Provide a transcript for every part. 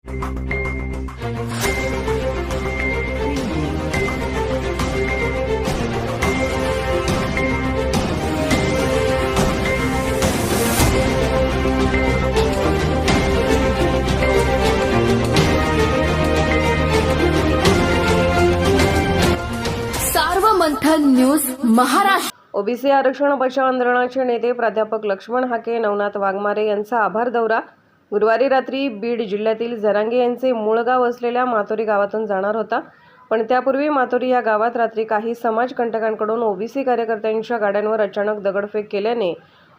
Sarvamanthan news Maharashtra. OBC आरक्षण बचाव आंदोलनाचे नेते प्राध्यापक लक्ष्मण हाके, नवनाथ वाघमारे यांचा आभार दौरा. गुरुवारी रात्री बीड जिल्ह्यातील जरांगे यांचे मूळ गाव असलेल्या मातोरी गावातून जाणार होता, पण त्यापूर्वी मातोरी या गावात रात्री काही समाजकंटकांकडून ओबीसी कार्यकर्त्यांच्या गाड्यांवर अचानक दगडफेक केल्याने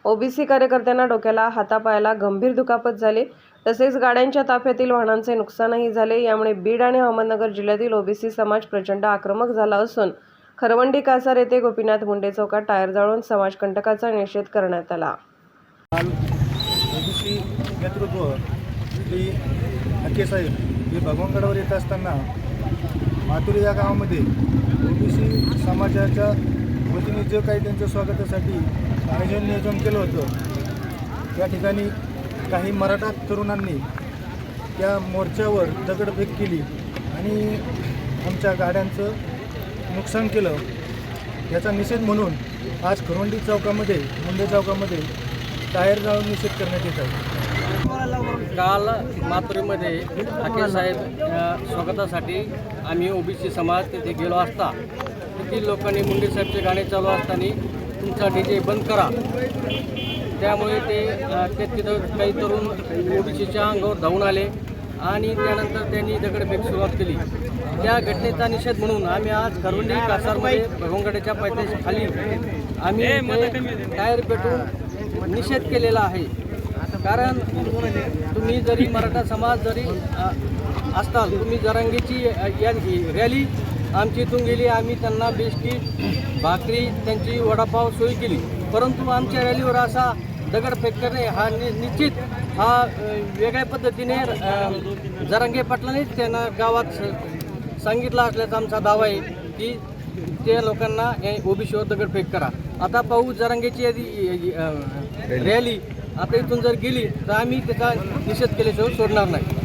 ओबीसी कार्यकर्त्यांना डोक्याला, हातापायाला गंभीर दुखापत झाली. तसेच गाड्यांच्या ताफ्यातील वाहनांचे नुकसानही झाले. यामुळे बीड आणि अहमदनगर जिल्ह्यातील ओबीसी समाज प्रचंड आक्रमक झाला असून खरवंडी कासार येथे गोपीनाथ मुंडे चौकात टायर जाळून समाजकंटकाचा निषेध करण्यात आला. ओबीसी नेतृत्व श्री हाके साहेब हे भगवानगडावर येत असताना मातुरी या गावामध्ये ओबीसी समाजाच्या वतीने जे काही त्यांच्या स्वागतासाठी नियोजन केलं होतं, त्या ठिकाणी काही मराठा तरुणांनी त्या मोर्चावर दगडफेक केली आणि आमच्या गाड्यांचं नुकसान केलं. याचा निषेध म्हणून आज खरवंडी चौकामध्ये, मुंडे चौकामध्ये टायर जाळून निषेध करण्यात येत आहे. काल मातुरीमध्ये हाके साहेब स्वागतासाठी आम्ही ओबीसी समाज तिथे गेलो असता तेथील लोकांनी मुंडे साहेबचे गाणे चालू असताना तुमचा डीजे बंद करा, त्यामुळे ते तिथं काही तरुण ओबीसीच्या अंगावर धावून आले आणि त्यानंतर त्यांनी दगडफेक सुरुवात केली. त्या घटनेचा निषेध म्हणून आम्ही आज खरवंडी कासारमध्ये भगवानगडाच्या पायथ्याखाली आम्ही टायर पेटून निषेध केलेला आहे. कारण तुम्ही जरी मराठा समाज जरी असताल, तुम्ही जरांगेची रॅली आमची इथून गेली, आम्ही त्यांना बिस्किट, भाकरी, त्यांची वडापाव सोय केली, परंतु आमच्या रॅलीवर असा दगडफेक करणे हा निश्चित हा वेगळ्या पद्धतीने जरांगे पाटलांनी त्यांना गावात सांगितलं असल्याचा आमचा दावा आहे की त्या लोकांना ओबीसीवर दगडफेक करा. आता पाहू जरांगेची रॅली आता इथून जर गेली तर आम्ही त्याचा निषेध केल्याशिवाय सोडणार नाही.